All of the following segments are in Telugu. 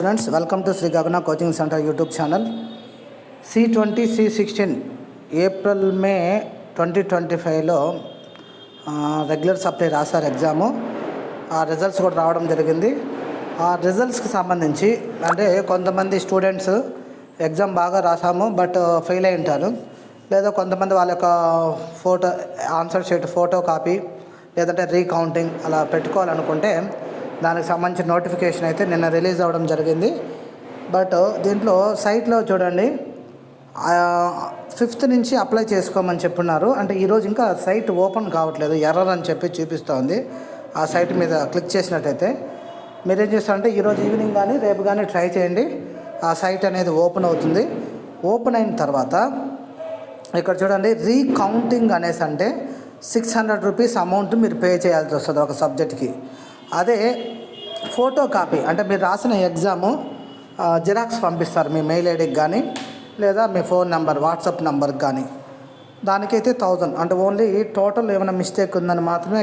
Students, welcome to Sri Gagana Coaching Center YouTube channel. C20 C16 April May 2025 లో రెగ్యులర్ సప్లై రాశారు ఎగ్జాము. ఆ రిజల్ట్స్ కూడా రావడం జరిగింది. ఆ రిజల్ట్స్కి సంబంధించి అంటే కొంతమంది స్టూడెంట్స్ ఎగ్జామ్ బాగా రాసాము బట్ ఫెయిల్ అయి ఉంటారు, లేదా కొంతమంది వాళ్ళ యొక్క photo answer sheet photo copy లేదంటే రీకౌంటింగ్ అలా పెట్టుకోవాలనుకుంటే దానికి సంబంధించిన నోటిఫికేషన్ అయితే నిన్న రిలీజ్ అవ్వడం జరిగింది. బట్ దీంట్లో సైట్లో చూడండి 5th నుంచి అప్లై చేసుకోమని చెప్పున్నారు. అంటే ఈరోజు ఇంకా సైట్ ఓపెన్ కావట్లేదు, ఎర్రర్ అని చెప్పి చూపిస్తోంది. ఆ సైట్ మీద క్లిక్ చేసినట్టయితే మీరేం చేస్తారంటే ఈరోజు ఈవినింగ్ కానీ రేపు కానీ ట్రై చేయండి. ఆ సైట్ అనేది ఓపెన్ అవుతుంది. ఓపెన్ అయిన తర్వాత ఇక్కడ చూడండి రీకౌంటింగ్ అనేసి అంటే 600 రూపీస్ అమౌంట్ మీరు పే చేయాల్సి వస్తుంది ఒక సబ్జెక్ట్కి. అదే ఫోటో కాపీ అంటే మీరు రాసిన ఎగ్జాము జిరాక్స్ పంపిస్తారు మీ మెయిల్ ఐడికి కానీ లేదా మీ ఫోన్ నెంబర్ వాట్సాప్ నెంబర్కి కానీ, దానికైతే 1000. అంటే ఓన్లీ టోటల్ ఏమైనా మిస్టేక్ ఉందని మాత్రమే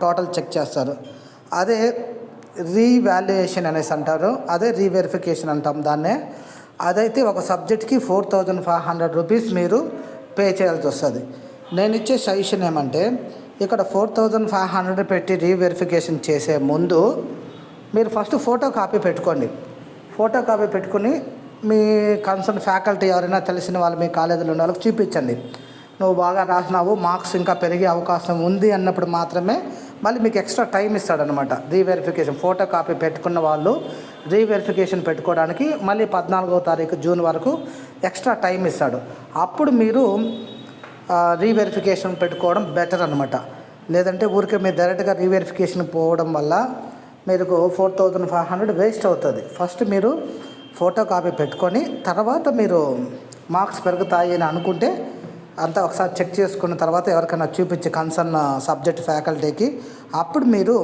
టోటల్ చెక్ చేస్తారు. అదే రీవాల్యుయేషన్ అనేసి అంటారు, అదే రీవెరిఫికేషన్ అంటాం దాన్నే. అదైతే ఒక సబ్జెక్ట్కి 4500 రూపీస్ మీరు పే చేయాల్సి వస్తుంది. నేను ఇచ్చే సజెషన్ ఏమంటే ఇక్కడ 4500 పెట్టి రీవెరిఫికేషన్ చేసే ముందు మీరు ఫస్ట్ ఫోటో కాపీ పెట్టుకోండి. ఫోటో కాపీ పెట్టుకుని మీ కన్సర్న్ ఫ్యాకల్టీ ఎవరైనా తెలిసిన వాళ్ళు మీ కాలేజీలో ఉన్న వాళ్ళకి చూపించండి. నువ్వు బాగా రాసినావు, మార్క్స్ ఇంకా పెరిగే అవకాశం ఉంది అన్నప్పుడు మాత్రమే మళ్ళీ మీకు ఎక్స్ట్రా టైం ఇస్తాడనమాట. రీవెరిఫికేషన్ ఫోటో కాపీ పెట్టుకున్న వాళ్ళు రీవెరిఫికేషన్ పెట్టుకోవడానికి మళ్ళీ 14వ తారీఖు జూన్ వరకు ఎక్స్ట్రా టైం ఇస్తాడు. అప్పుడు మీరు రీవెరిఫికేషన్ పెట్టుకోవడం బెటర్ అనమాట. లేదంటే ఊరికే మీరు డైరెక్ట్గా రీవెరిఫికేషన్ పోవడం వల్ల మీకు 4500 వేస్ట్ అవుతుంది. ఫస్ట్ మీరు ఫోటో కాపీ పెట్టుకొని తర్వాత మీరు మార్క్స్ పెరుగుతాయి అని అనుకుంటే అంతా ఒకసారి చెక్ చేసుకున్న తర్వాత ఎవరికైనా చూపించి కన్సర్న్ సబ్జెక్ట్ ఫ్యాకల్టీకి అప్పుడు మీరు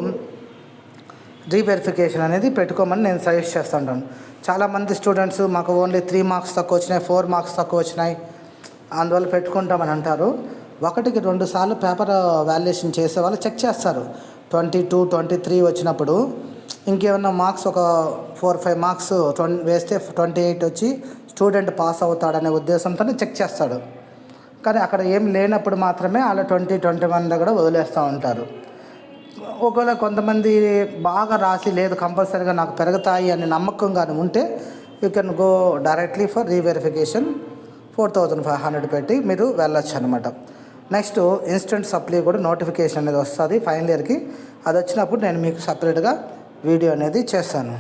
రీవెరిఫికేషన్ అనేది పెట్టుకోమని నేను సజెస్ట్ చేస్తుంటాను. చాలామంది స్టూడెంట్స్ మాకు ఓన్లీ 3 మార్క్స్ తక్కువ వచ్చినాయి, 4 మార్క్స్ తక్కువ వచ్చినాయి అందువల్ల పెట్టుకుంటామని అంటారు. 1కి 2 సార్లు పేపర్ వాల్యుయేషన్ చేసే వాళ్ళు చెక్ చేస్తారు. 22, 23 వచ్చినప్పుడు ఇంకేమన్నా మార్క్స్ ఒక 4-5 మార్క్స్ వేస్తే 28 వచ్చి స్టూడెంట్ పాస్ అవుతాడనే ఉద్దేశంతోనే చెక్ చేస్తాడు. కానీ అక్కడ ఏం లేనప్పుడు మాత్రమే అలా 20, 21 దగ్గర వదిలేస్తూ ఉంటారు. ఒకవేళ కొంతమంది బాగా రాసి లేదు కంపల్సరీగా నాకు పెరుగుతాయి అని నమ్మకం కానీ ఉంటే you can go directly for reverification. 4500 పెట్టి మీరు వెళ్ళొచ్చు అనమాట. నెక్స్ట్ ఇన్స్టెంట్ సప్లీ కూడా నోటిఫికేషన్ అనేది వస్తుంది ఫైనల్ ఇయర్కి. అది వచ్చినప్పుడు నేను మీకు సపరేట్గా వీడియో అనేది చేస్తాను.